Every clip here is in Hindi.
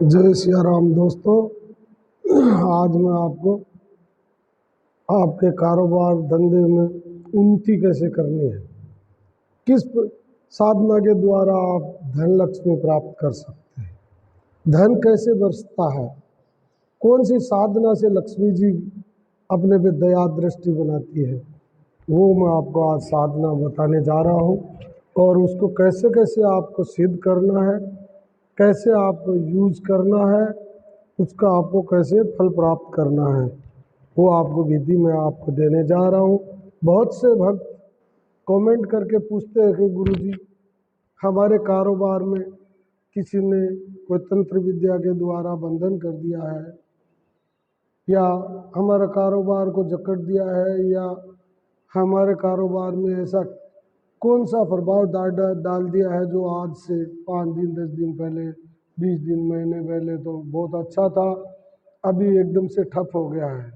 जय सिया राम दोस्तों। आज मैं आपको आपके कारोबार धंधे में उन्नति कैसे करनी है, किस साधना के द्वारा आप धन लक्ष्मी प्राप्त कर सकते हैं, धन कैसे बरसता है, कौन सी साधना से लक्ष्मी जी अपने पे दया दृष्टि बनाती है, वो मैं आपको आज साधना बताने जा रहा हूँ। और उसको कैसे कैसे आपको सिद्ध करना है, कैसे आपको यूज करना है, उसका आपको कैसे फल प्राप्त करना है, वो आपको विधि मैं आपको देने जा रहा हूँ। बहुत से भक्त कमेंट करके पूछते हैं कि गुरुजी हमारे कारोबार में किसी ने कोई तंत्र विद्या के द्वारा बंधन कर दिया है, या हमारा कारोबार को जकड़ दिया है, या हमारे कारोबार में ऐसा कौन सा प्रभाव डाल दिया है जो आज से 5 दिन 10 दिन पहले 20 दिन महीने पहले तो बहुत अच्छा था, अभी एकदम से ठप हो गया है।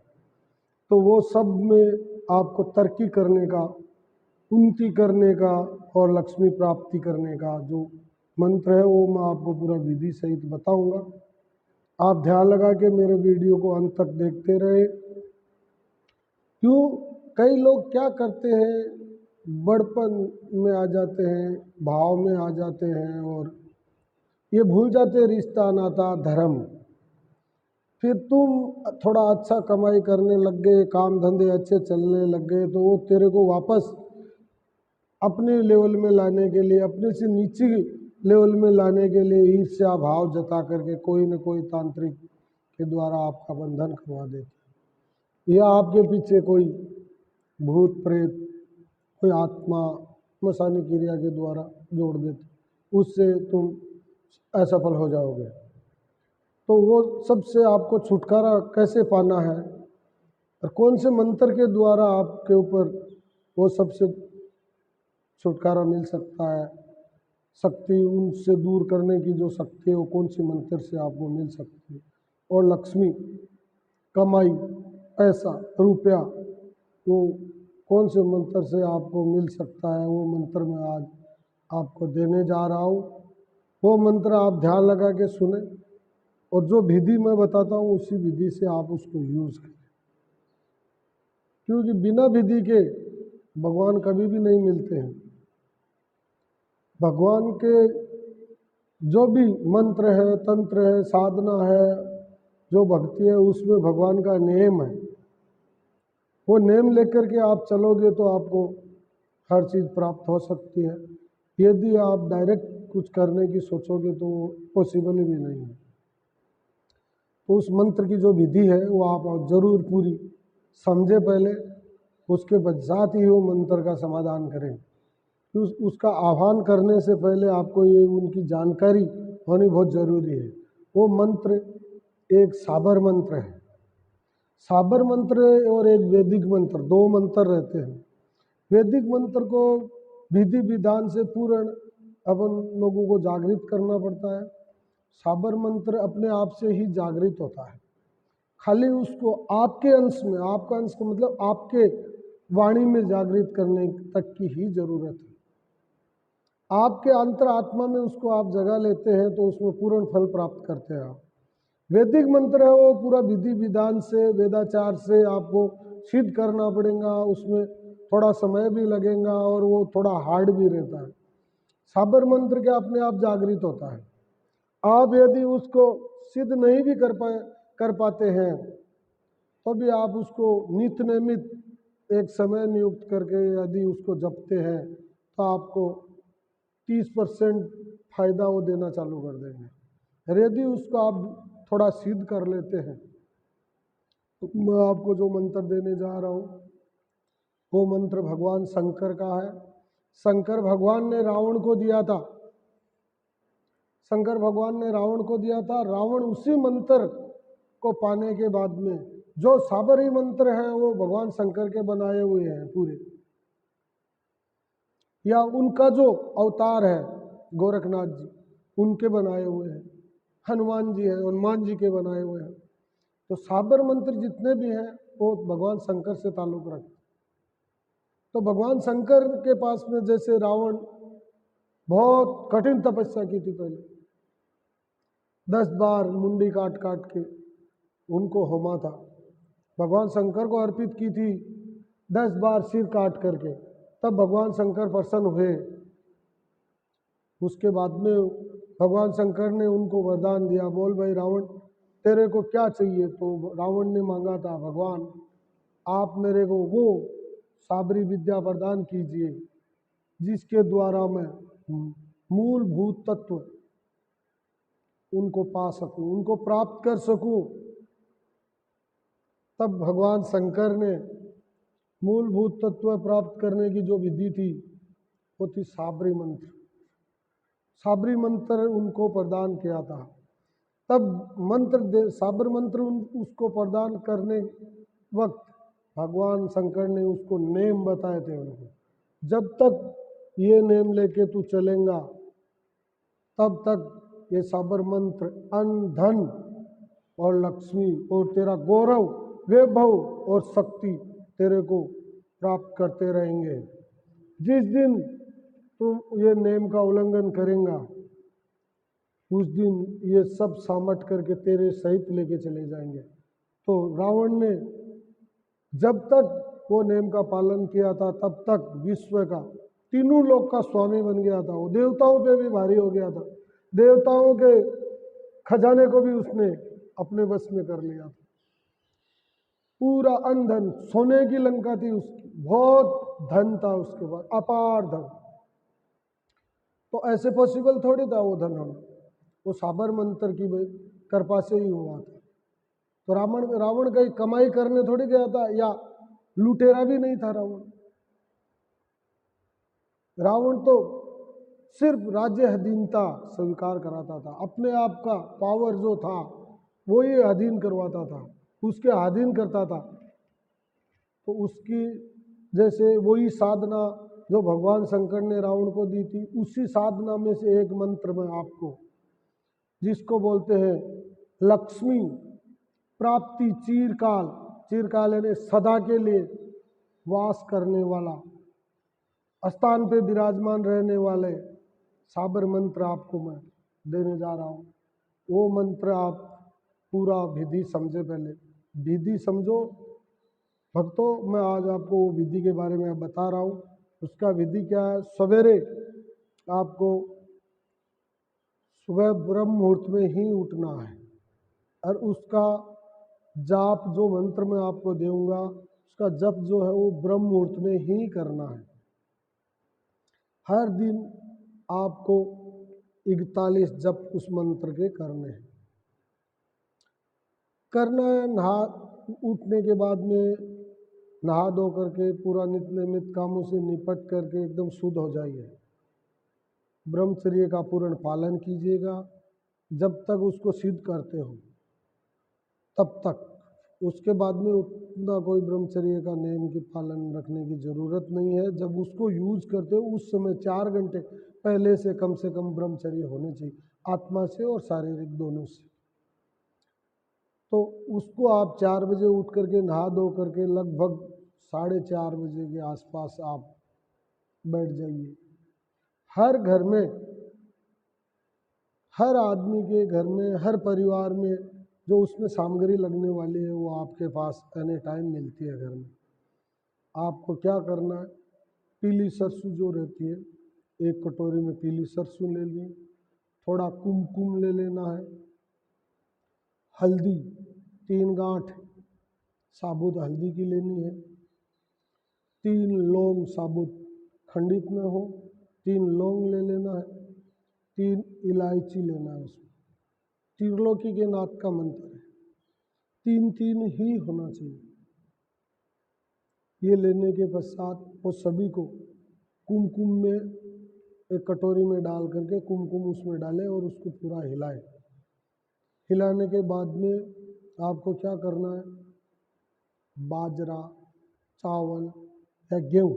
तो वो सब में आपको तरक्की करने का, उन्नति करने का और लक्ष्मी प्राप्ति करने का जो मंत्र है वो मैं आपको पूरा विधि सहित बताऊंगा। आप ध्यान लगा के मेरे वीडियो को अंत तक देखते रहे। क्यों कई लोग क्या करते हैं, बड़पन में आ जाते हैं, भाव में आ जाते हैं और ये भूल जाते हैं रिश्ता नाता धर्म। फिर तुम थोड़ा अच्छा कमाई करने लग गए, काम धंधे अच्छे चलने लग गए, तो वो तेरे को वापस अपने लेवल में लाने के लिए, अपने से नीचे लेवल में लाने के लिए ईर्ष्या भाव जता करके कोई न कोई तांत्रिक के द्वारा आपका बंधन करवा देते, या आपके पीछे कोई भूत प्रेत, कोई आत्मा मसानी क्रिया के द्वारा जोड़ देते, उससे तुम असफल हो जाओगे। तो वो सबसे आपको छुटकारा कैसे पाना है और कौन से मंत्र के द्वारा आपके ऊपर वो सबसे छुटकारा मिल सकता है, शक्ति उनसे दूर करने की जो शक्ति है वो कौन सी मंत्र से आपको मिल सकती है, और लक्ष्मी कमाई पैसा रुपया वो कौन से मंत्र से आपको मिल सकता है, वो मंत्र मैं आज आपको देने जा रहा हूँ। वो मंत्र आप ध्यान लगा के सुने और जो विधि मैं बताता हूँ उसी विधि से आप उसको यूज़ करें, क्योंकि बिना विधि के भगवान कभी भी नहीं मिलते हैं। भगवान के जो भी मंत्र है, तंत्र है, साधना है, जो भक्ति है, उसमें भगवान का नेम है। वो नेम लेकर के आप चलोगे तो आपको हर चीज़ प्राप्त हो सकती है। यदि आप डायरेक्ट कुछ करने की सोचोगे तो पॉसिबल भी नहीं है। तो उस मंत्र की जो विधि है वो आप जरूर पूरी समझे पहले, उसके पश्चात ही वो मंत्र का समाधान करें। तो उसका आह्वान करने से पहले आपको ये उनकी जानकारी होनी बहुत ज़रूरी है। वो मंत्र एक साबर मंत्र है। साबर मंत्र और एक वैदिक मंत्र, दो मंत्र रहते हैं। वैदिक मंत्र को विधि विधान से पूर्ण अपन लोगों को जागृत करना पड़ता है। साबर मंत्र अपने आप से ही जागृत होता है, खाली उसको आपके अंश में, आपका अंश का मतलब आपके वाणी में जागृत करने तक की ही जरूरत है। आपके अंतर आत्मा में उसको आप जगा लेते हैं तो उसमें पूर्ण फल प्राप्त करते हैं आप। वैदिक मंत्र है वो पूरा विधि विधान से, वेदाचार से आपको सिद्ध करना पड़ेगा, उसमें थोड़ा समय भी लगेगा और वो थोड़ा हार्ड भी रहता है। साबर मंत्र के अपने आप जागृत होता है। आप यदि उसको सिद्ध नहीं भी कर पाते हैं तो भी आप उसको नित्य नियमित एक समय नियुक्त करके यदि उसको जपते हैं तो आपको 30% फायदा वो देना चालू कर देंगे। यदि उसको आप थोड़ा सिद्ध कर लेते हैं तो मैं आपको जो मंत्र देने जा रहा हूँ वो मंत्र भगवान शंकर का है। शंकर भगवान ने रावण को दिया था, शंकर भगवान ने रावण को दिया था। रावण उसी मंत्र को पाने के बाद में, जो साबरी मंत्र है वो भगवान शंकर के बनाए हुए हैं पूरे, या उनका जो अवतार है गोरखनाथ जी उनके बनाए हुए हैं, हनुमान जी हैं हनुमान जी के बनाए हुए हैं। तो साबर मंत्र जितने भी हैं वो भगवान शंकर से ताल्लुक रखते। तो भगवान शंकर के पास में जैसे रावण बहुत कठिन तपस्या की थी पहले, 10 बार मुंडी काट काट के उनको होमा था, भगवान शंकर को अर्पित की थी 10 बार सिर काट करके, तब भगवान शंकर प्रसन्न हुए। उसके बाद में भगवान शंकर ने उनको वरदान दिया, बोल भाई रावण तेरे को क्या चाहिए? तो रावण ने मांगा था, भगवान आप मेरे को वो साबरी विद्या प्रदान कीजिए जिसके द्वारा मैं मूलभूत तत्व उनको पा सकूं, उनको प्राप्त कर सकूं। तब भगवान शंकर ने मूलभूत तत्व प्राप्त करने की जो विधि थी वो थी साबरी मंत्र। साबरी मंत्र उनको प्रदान किया था। तब साबर मंत्र उसको प्रदान करने वक्त भगवान शंकर ने उसको नेम बताए थे उनको, जब तक ये नेम लेके तू चलेगा तब तक ये साबर मंत्र अन्न धन और लक्ष्मी और तेरा गौरव वैभव और शक्ति तेरे को प्राप्त करते रहेंगे। जिस दिन तू ये नेम का उल्लंघन करेगा उस दिन ये सब सामट करके तेरे सहित लेके चले जाएंगे। तो रावण ने जब तक वो नेम का पालन किया था तब तक विश्व का तीनों लोक का स्वामी बन गया था। वो देवताओं पे भी भारी हो गया था, देवताओं के खजाने को भी उसने अपने वश में कर लिया था। पूरा अनधन, सोने की लंका थी उसकी, बहुत धन था उसके पास, अपार धन। तो ऐसे पॉसिबल थोड़ी था वो धन होना, वो साबर मंत्र की कृपा से ही हुआ था। तो रावण कहीं कमाई करने थोड़ी गया था, या लुटेरा भी नहीं था रावण। रावण तो सिर्फ राज्य अधीनता स्वीकार कराता था, अपने आप का पावर जो था वो ही अधीन करवाता था, उसके अधीन करता था। तो उसकी जैसे वही साधना जो भगवान शंकर ने रावण को दी थी, उसी साधना में से एक मंत्र में आपको, जिसको बोलते हैं लक्ष्मी प्राप्ति चिरकाल, चिरकाल यानी सदा के लिए वास करने वाला, स्थान पे विराजमान रहने वाले साबर मंत्र आपको मैं देने जा रहा हूँ। वो मंत्र आप पूरा विधि समझे, पहले विधि समझो भक्तों। मैं आज आपको वो विधि के बारे में बता रहा हूँ। उसका विधि क्या है? सवेरे आपको सुबह ब्रह्म मुहूर्त में ही उठना है और उसका जाप जो मंत्र मैं आपको दूंगा उसका जप जो है वो ब्रह्म मुहूर्त में ही करना है। हर दिन आपको 41 जप उस मंत्र के करने हैं। करना है नहा उठने के बाद में, नहा धो करके पूरा नित्य नैमित कामों से निपट करके एकदम शुद्ध हो जाइए। ब्रह्मचर्य का पूर्ण पालन कीजिएगा जब तक उसको सिद्ध करते हो तब तक। उसके बाद में उतना कोई ब्रह्मचर्य का नियम की पालन रखने की ज़रूरत नहीं है। जब उसको यूज करते हो उस समय 4 घंटे पहले से कम ब्रह्मचर्य होने चाहिए, आत्मा से और शारीरिक दोनों से। तो उसको आप 4 बजे उठ करके नहा धो करके लगभग 4:30 बजे के आसपास आप बैठ जाइए। हर घर में, हर आदमी के घर में, हर परिवार में जो उसमें सामग्री लगने वाली है वो आपके पास एनी टाइम मिलती है घर में। आपको क्या करना है? पीली सरसों जो रहती है, एक कटोरी में पीली सरसों ले ली, थोड़ा कुमकुम ले लेना है, हल्दी 3 गांठ साबुत हल्दी की लेनी है, 3 लौंग साबुत खंडित में हो 3 लौंग ले लेना है, 3 इलायची लेना है। उसमें त्रिलोकी के नाथ का मंत्र है, 3 ही होना चाहिए। ये लेने के पश्चात वो सभी को कुमकुम में एक कटोरी में डाल करके कुमकुम उसमें डालें और उसको पूरा हिलाएं। हिलाने के बाद में आपको क्या करना है? बाजरा, चावल या गेहूँ,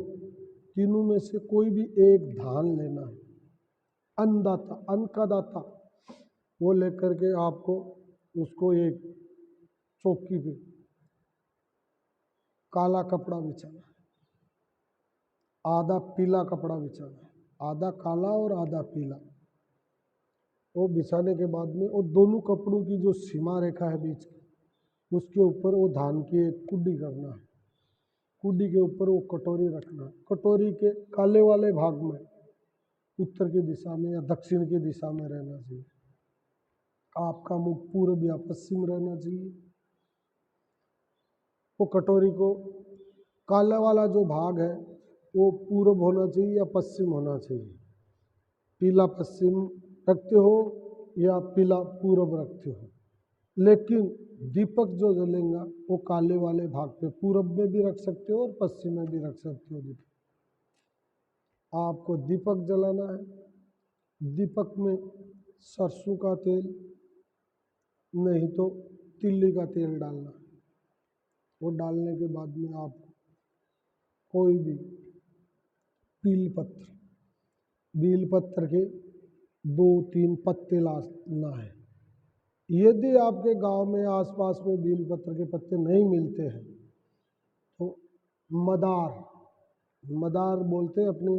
तीनों में से कोई भी एक धान लेना है। अन्नदाता, अन्न का दाता, वो लेकर के आपको उसको एक चौकी पे काला कपड़ा बिछाना है, आधा पीला कपड़ा बिछाना है, आधा काला और आधा पीला। वो बिछाने के बाद में वो दोनों कपड़ों की जो सीमा रेखा है बीच की, उसके ऊपर वो धान की एक कुड्डी करना है। कुड्डी के ऊपर वो कटोरी रखना है। कटोरी के काले वाले भाग में उत्तर की दिशा में या दक्षिण की दिशा में रहना चाहिए। आपका मुख पूर्व या पश्चिम रहना चाहिए। वो कटोरी को काला वाला जो भाग है वो पूर्व होना चाहिए या पश्चिम होना चाहिए। पीला पश्चिम रखते हो या पीला पूर्व रखते हो, लेकिन दीपक जो जलेगा वो काले वाले भाग पे पूर्व में भी रख सकते हो और पश्चिम में भी रख सकते हो। दीपक आपको दीपक जलाना है। दीपक में सरसों का तेल नहीं तो तिल्ली का तेल डालना है। वो डालने के बाद में आपको कोई भी बील पत्र के 2-3 पत्ते लाना है। यदि आपके गांव में आसपास में बील पत्र के पत्ते नहीं मिलते हैं तो मदार बोलते हैं अपने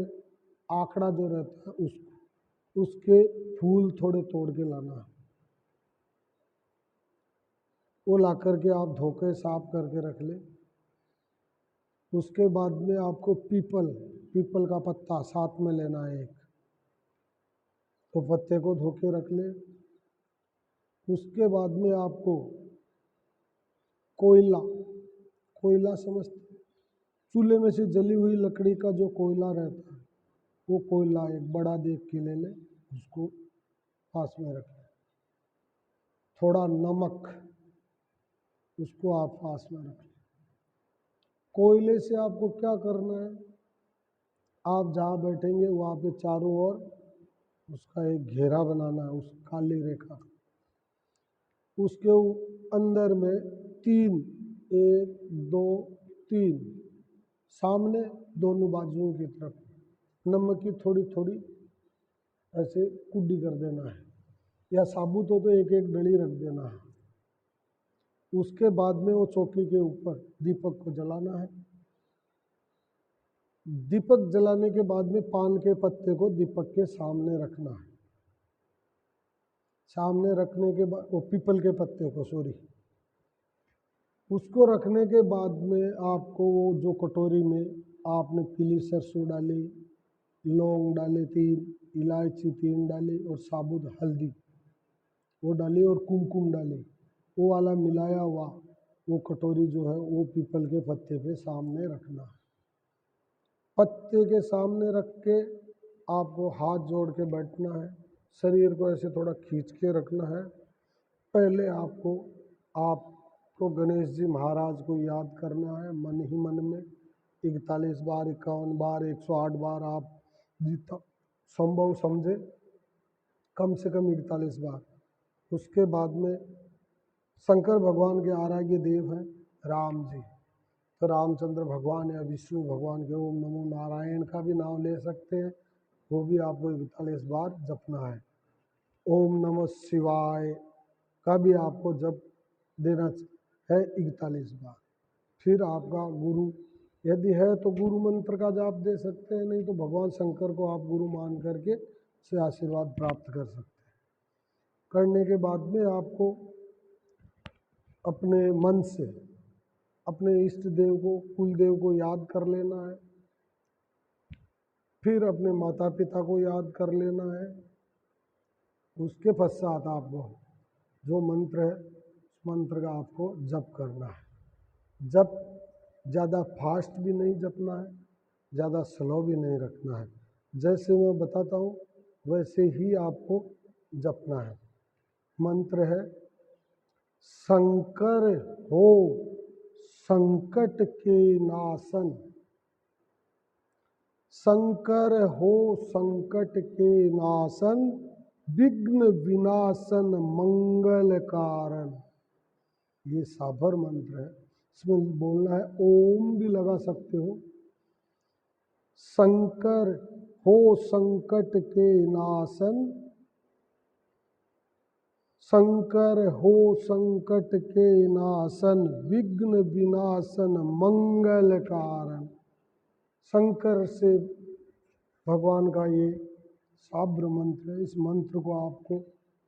आंकड़ा जो रहता है उसको, उसके फूल थोड़े तोड़ के लाना है। वो ला करके आप धोके साफ करके रख ले। उसके बाद में आपको पीपल का पत्ता साथ में लेना है एक, तो पत्ते को धो के रख ले। उसके बाद में आपको कोयला समझते, चूल्हे में से जली हुई लकड़ी का जो कोयला रहता है वो कोयला एक बड़ा देख के ले ले, उसको पास में रख ले। थोड़ा नमक, उसको आप पास में रख ले। कोयले से आपको क्या करना है, आप जहाँ बैठेंगे वहाँ पे चारों ओर उसका एक घेरा बनाना है, उस काली रेखा। उसके अंदर में 3, 1, 2, 3 सामने दोनों बाजुओं की तरफ नमक की थोड़ी थोड़ी ऐसे कुड्डी कर देना है, या साबुत हो तो एक एक डली रख देना है। उसके बाद में वो चौकी के ऊपर दीपक को जलाना है। दीपक जलाने के बाद में पान के पत्ते को दीपक के सामने रखना है। सामने रखने के बाद वो पीपल के पत्ते को उसको रखने के बाद में आपको वो जो कटोरी में आपने पीली सरसों डाली, लौंग डाले 3, इलायची 3 डाली और साबुत हल्दी वो डाली और कुमकुम डाली, वो वाला मिलाया हुआ वो कटोरी जो है वो पीपल के पत्ते पे सामने रखना है। पत्ते के सामने रख के आपको हाथ जोड़ के बैठना है। शरीर को ऐसे थोड़ा खींच के रखना है। पहले आपको गणेश जी महाराज को याद करना है मन ही मन में 41 बार, 51 बार, 108 बार, आप जितना संभव समझे कम से कम 41 बार। उसके बाद में शंकर भगवान के आराध्य देव हैं राम जी, तो रामचंद्र भगवान या विष्णु भगवान के ओम नमो नारायण का भी नाम ले सकते हैं, वो भी आपको 41 बार जपना है। ओम नमः शिवाय का भी आपको जप देना है 41 बार। फिर आपका गुरु यदि है तो गुरु मंत्र का जाप दे सकते हैं, नहीं तो भगवान शंकर को आप गुरु मान करके से आशीर्वाद प्राप्त कर सकते हैं। करने के बाद में आपको अपने मन से अपने इष्ट देव को, कुल देव को याद कर लेना है। फिर अपने माता पिता को याद कर लेना है। उसके पश्चात आपको जो मंत्र है उस मंत्र का आपको जप करना है। जप ज़्यादा फास्ट भी नहीं जपना है, ज़्यादा स्लो भी नहीं रखना है। जैसे मैं बताता हूँ वैसे ही आपको जपना है। मंत्र है शंकर हो संकट के नाशन, शंकर हो संकट के नाशन, विघ्न विनाशन मंगल कारण। ये साभर मंत्र है, इसमें बोलना है, ओम भी लगा सकते हो। शंकर हो संकट के नाशन, शंकर हो संकट के नाशन, विघ्न विनाशन मंगल कारण। शंकर से भगवान का ये साब्र मंत्र है। इस मंत्र को आपको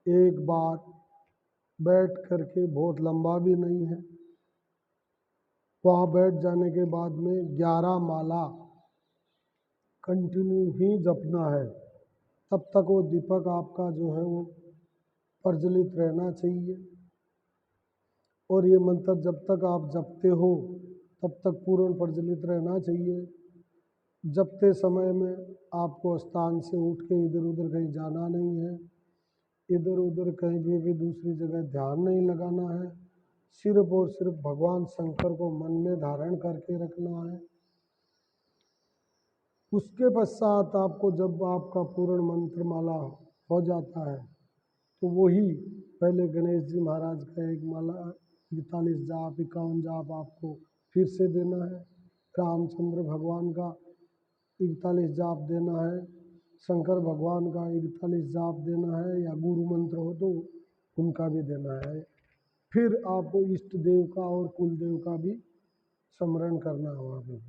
एक बार बैठ करके, बहुत लंबा भी नहीं है, वहाँ बैठ जाने के बाद में 11 माला कंटिन्यू ही जपना है। तब तक वो दीपक आपका जो है वो प्रज्वलित रहना चाहिए। और ये मंत्र जब तक आप जपते हो तब तक पूर्ण प्रज्वलित रहना चाहिए। जपते समय में आपको स्थान से उठ के इधर उधर कहीं जाना नहीं है, इधर उधर कहीं भी दूसरी जगह ध्यान नहीं लगाना है। सिर्फ और सिर्फ भगवान शंकर को मन में धारण करके रखना है। उसके पश्चात आपको जब आपका पूर्ण मंत्र माला हो जाता है तो वही पहले गणेश जी महाराज का एक माला 41 जाप 51 जाप आपको फिर से देना है। रामचंद्र भगवान का 41 जाप देना है, शंकर भगवान का 41 जाप देना है, या गुरु मंत्र हो तो उनका भी देना है। फिर आपको इष्ट देव का और कुल देव का भी स्मरण करना है वहाँ पे।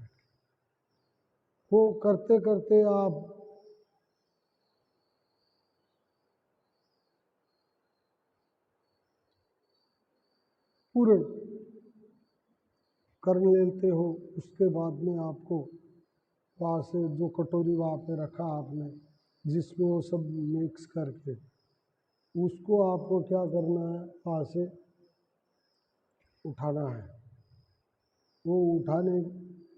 वो करते करते आप पूर्ण कर लेते हो। उसके बाद में आपको वहाँ से जो कटोरी वहाँ पे रखा आपने, जिसमें वो सब मिक्स करके, उसको आपको क्या करना है, वहाँ से उठाना है। वो उठाने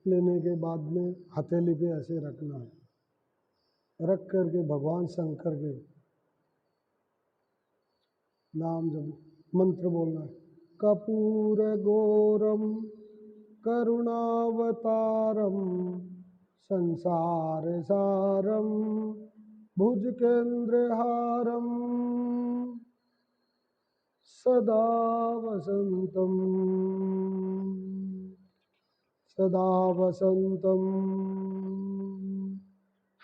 लेने के बाद में हथेली पे ऐसे रखना है, रख करके भगवान शंकर के नाम जब मंत्र बोलना है। कपूर गौरम करुणावतारम संसार सारम भुजगेन्द्रहारम सदा वसंतम सदा वसंतम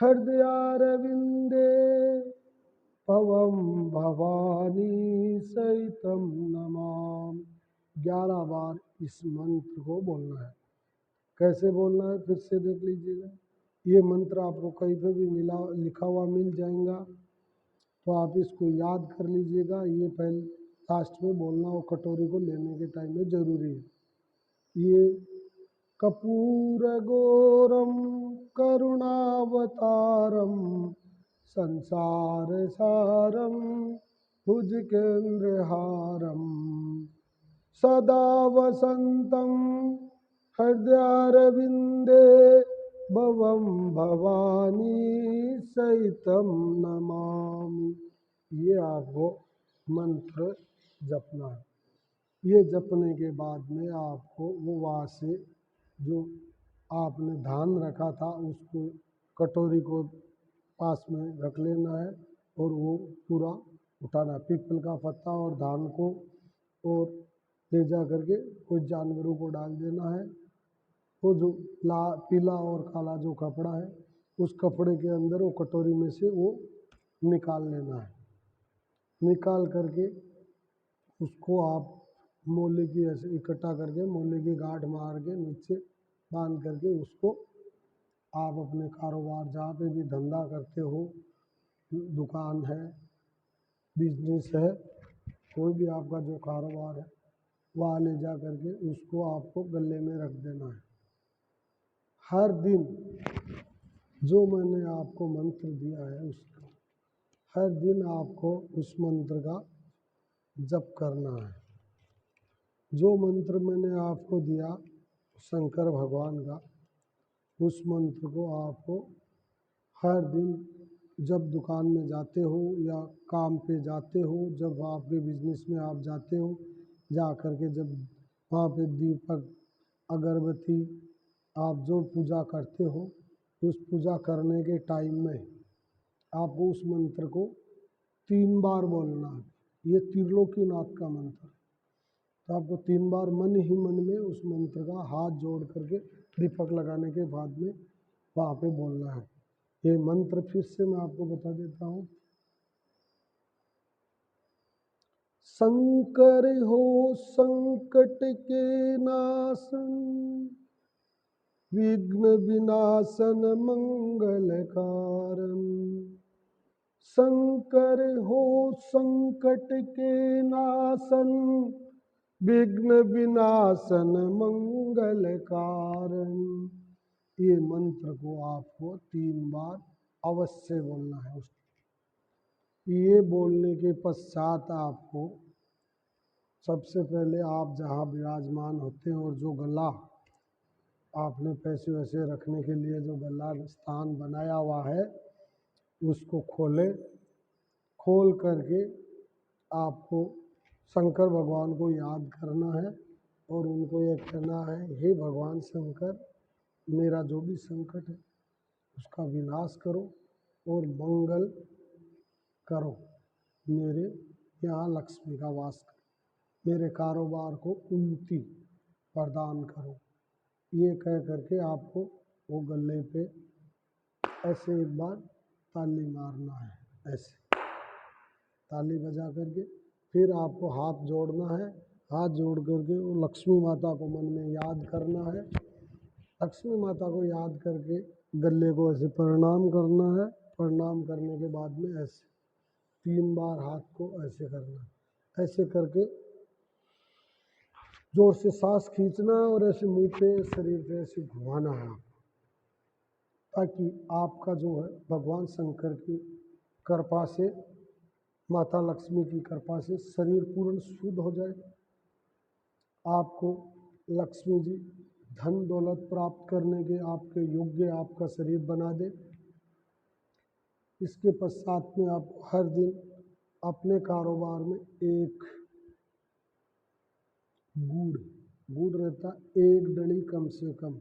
हृदयारविंदे पवम भवानी सहितम नमाम। 11 बार इस मंत्र को बोलना है। कैसे बोलना है फिर से देख लीजिएगा। ये मंत्र आपको कहीं पे भी मिला लिखा हुआ मिल जाएगा, तो आप इसको याद कर लीजिएगा। ये पहले लास्ट में बोलना हो, कटोरी को लेने के टाइम में जरूरी है। ये कपूर गौरम करुणावतारम संसार सारम भुजगेन्द्रहारम सदा वसंतम हृदयारविंदे भवम भवानी सहितम नमामि। ये आपको मंत्र जपना है। ये जपने के बाद में आपको वो वहाँ से जो आपने धान रखा था उसको कटोरी को पास में रख लेना है और वो पूरा उठाना, पीपल का पत्ता और धान को और ले जा करके कुछ जानवरों को डाल देना है। वो जो पीला और काला जो कपड़ा है उस कपड़े के अंदर वो कटोरी में से वो निकाल लेना है। निकाल करके उसको आप मोले की ऐसे इकट्ठा करके मोले की गांठ मार के नीचे बांध करके उसको आप अपने कारोबार जहाँ पे भी धंधा करते हो, दुकान है, बिजनेस है, कोई भी आपका जो कारोबार है वहाँ ले जा करके उसको आपको गले में रख देना है। हर दिन जो मैंने आपको मंत्र दिया है उसका हर दिन आपको उस मंत्र का जप करना है। जो मंत्र मैंने आपको दिया शंकर भगवान का, उस मंत्र को आपको हर दिन जब दुकान में जाते हो या काम पे जाते हो, जब आपके बिजनेस में आप जाते हो, जा कर के जब वहाँ पे दीपक अगरबत्ती आप जो पूजा करते हो, उस पूजा करने के टाइम में आपको उस मंत्र को 3 बार बोलना है। ये त्रिलोकीनाथ का मंत्र, तो आपको 3 बार मन ही मन में उस मंत्र का हाथ जोड़ करके दीपक लगाने के बाद में वहाँ पे बोलना है। ये मंत्र फिर से मैं आपको बता देता हूँ। शंकर हो संकट के नाशन, विघ्न विनाशन मंगल कारण, शंकर हो संकट के नाशन, विघ्न विनाशन मंगल कारण। ये मंत्र को आपको 3 बार अवश्य बोलना है। ये बोलने के पश्चात आपको सबसे पहले आप जहाँ विराजमान होते हैं और जो गला आपने पैसे वैसे रखने के लिए जो गला स्थान बनाया हुआ है उसको खोलें। खोल करके आपको शंकर भगवान को याद करना है और उनको ये कहना है, हे भगवान शंकर, मेरा जो भी संकट है उसका विनाश करो और मंगल करो। मेरे यहाँ लक्ष्मी का वास करो, मेरे कारोबार को उन्नति प्रदान करो। ये कह करके आपको वो गले पे ऐसे एक बार ताली मारना है। ऐसे ताली बजा करके फिर आपको हाथ जोड़ना है। हाथ जोड़ करके वो लक्ष्मी माता को मन में याद करना है। लक्ष्मी माता को याद करके गले को ऐसे प्रणाम करना है। प्रणाम करने के बाद में ऐसे 3 बार हाथ को ऐसे करना है। ऐसे करके जोर से सांस खींचना है और ऐसे मुंह पे शरीर पे ऐसे घुमाना है आपको, ताकि आपका जो है भगवान शंकर की कृपा से, माता लक्ष्मी की कृपा से शरीर पूर्ण शुद्ध हो जाए। आपको लक्ष्मी जी धन दौलत प्राप्त करने के आपके योग्य आपका शरीर बना दे। इसके पश्चात में आप हर दिन अपने कारोबार में एक गुड़ रहता, एक डली कम से कम,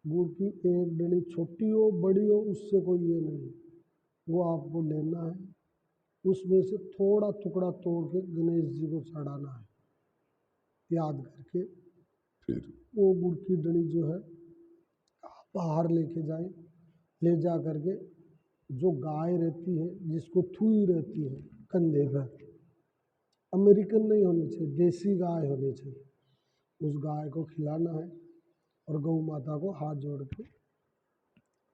गुड़ की एक डली छोटी हो बड़ी हो उससे कोई ये नहीं, वो आपको लेना है। उसमें से थोड़ा टुकड़ा तोड़ के गणेश जी को चढ़ाना है याद करके। फिर वो गुड़ की डली जो है बाहर लेके जाए, ले जा करके जो गाय रहती है जिसको थूई रहती है कंधे पर, अमेरिकन नहीं होनी चाहिए, देसी गाय होनी चाहिए, उस गाय को खिलाना है। और गौ माता को हाथ जोड़ के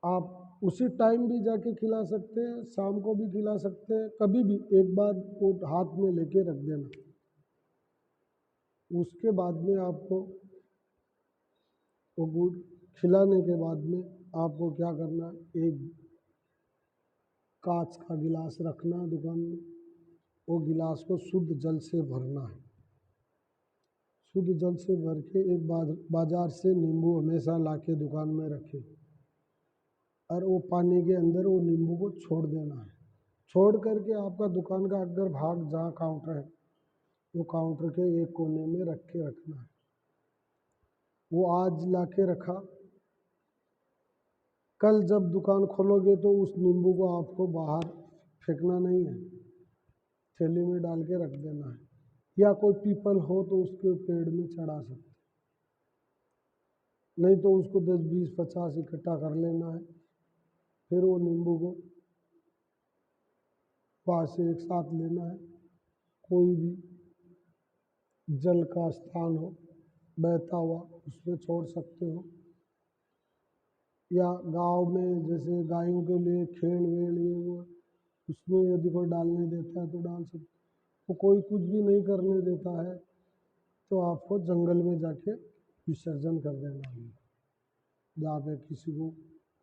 आप उसी टाइम भी जाके खिला सकते हैं, शाम को भी खिला सकते हैं, कभी भी एक बार वो हाथ में लेके रख देना। उसके बाद में आपको वो गुड़ खिलाने के बाद में आपको क्या करना है, एक कांच का गिलास रखना है दुकान में, वो गिलास को शुद्ध जल से भरना है। शुद्ध जल से भर के एक बाजार से नींबू हमेशा लाके दुकान में रखें और वो पानी के अंदर वो नींबू को छोड़ देना है। छोड़ करके आपका दुकान का अगर भाग जहाँ काउंटर है वो काउंटर के एक कोने में रख के रखना है। वो आज लाके रखा, कल जब दुकान खोलोगे तो उस नींबू को आपको बाहर फेंकना नहीं है, थैली में डाल के रख देना है। या कोई पीपल हो तो उसके पेड़ में चढ़ा सकते, नहीं तो उसको 10, 20, 50 इकट्ठा कर लेना है। फिर वो नींबू को पास से एक साथ लेना है। कोई भी जल का स्थान हो बहता हुआ उसमें छोड़ सकते हो, या गांव में जैसे गायों के लिए खेल वेल ये वो उसमें यदि कोई डालने देता है तो डाल सकते। तो कोई कुछ भी नहीं करने देता है तो आपको जंगल में जाके विसर्जन कर देना है, जहाँ पे किसी को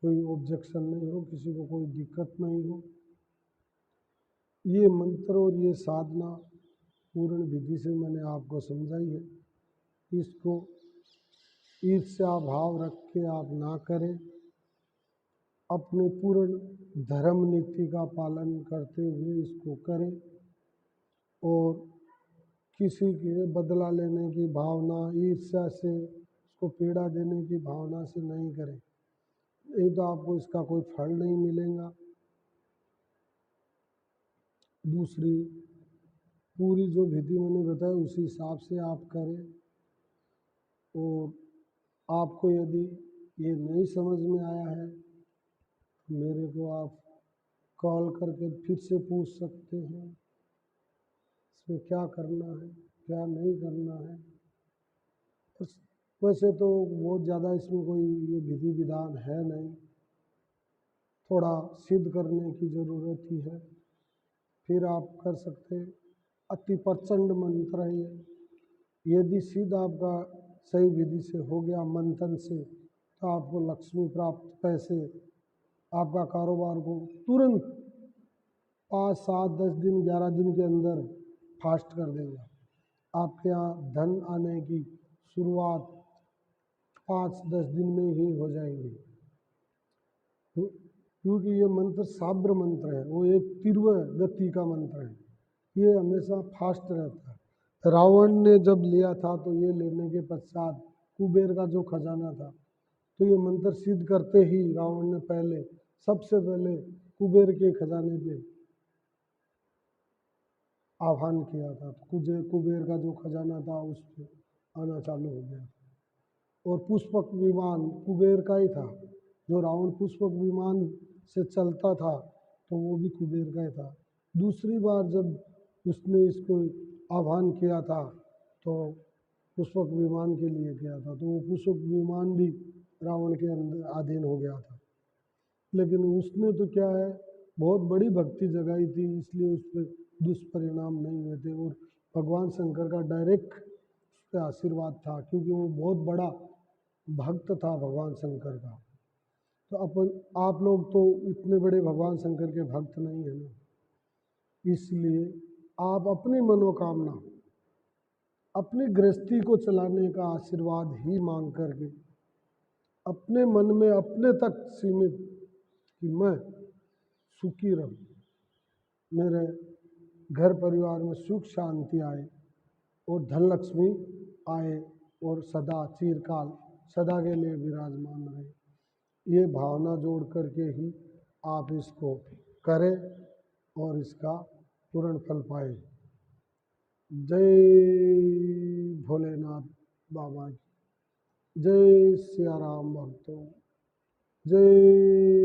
कोई ऑब्जेक्शन नहीं हो, किसी को कोई दिक्कत नहीं हो। ये मंत्र और ये साधना पूर्ण विधि से मैंने आपको समझाई है। इसको ईर्ष्या भाव रख के आप ना करें, अपने पूर्ण धर्म नीति का पालन करते हुए इसको करें और किसी के बदला लेने की भावना, ईर्ष्या से उसको पीड़ा देने की भावना से नहीं करें, नहीं तो आपको इसका कोई फल नहीं मिलेगा। दूसरी पूरी जो विधि मैंने बताई उसी हिसाब से आप करें। और आपको यदि ये नहीं समझ में आया है तो मेरे को आप कॉल करके फिर से पूछ सकते हैं इसमें क्या करना है क्या नहीं करना है। वैसे तो बहुत ज़्यादा इसमें कोई ये विधि विधान है नहीं, थोड़ा सिद्ध करने की ज़रूरत ही है। फिर आप कर सकते हैं, अति प्रचंड मंत्र है ये। यदि सिद्ध आपका सही विधि से हो गया मंथन से, तो आपको लक्ष्मी प्राप्त, पैसे, आपका कारोबार को तुरंत 5, 7, 10 दिन, 11 दिन के अंदर फास्ट कर देगा। आपके यहाँ धन आने की शुरुआत 5-10 दिन में ही हो जाएंगी। क्योंकि ये मंत्र साब्र मंत्र है, वो एक तीव्र गति का मंत्र है, ये हमेशा फास्ट रहता है। रावण ने जब लिया था तो ये लेने के पश्चात कुबेर का जो खजाना था, तो ये मंत्र सिद्ध करते ही रावण ने पहले, सबसे पहले कुबेर के खजाने पे आह्वान किया था। कुबेर का जो खजाना था उस पर आना चालू हो गया। और पुष्पक विमान कुबेर का ही था, जो रावण पुष्पक विमान से चलता था तो वो भी कुबेर का ही था। दूसरी बार जब उसने इसको आह्वान किया था तो पुष्पक विमान के लिए किया था, तो वो पुष्पक विमान भी रावण के अंदर अधीन हो गया था। लेकिन उसने तो क्या है, बहुत बड़ी भक्ति जगाई थी, इसलिए उस पर दुष्परिणाम नहीं हुए थे। और भगवान शंकर का डायरेक्ट उस पर आशीर्वाद था, क्योंकि वो बहुत बड़ा भक्त था भगवान शंकर का। तो आप लोग तो इतने बड़े भगवान शंकर के भक्त नहीं है ना, इसलिए आप अपनी मनोकामना, अपनी गृहस्थी को चलाने का आशीर्वाद ही मांग करके अपने मन में अपने तक सीमित कि मैं सुखी रहूं, मेरे घर परिवार में सुख शांति आए और धन लक्ष्मी आए और सदा चिरकाल सदा के लिए विराजमान रहे, ये भावना जोड़ करके ही आप इसको करें और इसका पूर्ण फल पाए। जय भोलेनाथ बाबा की जय, सिया राम भक्तों जय।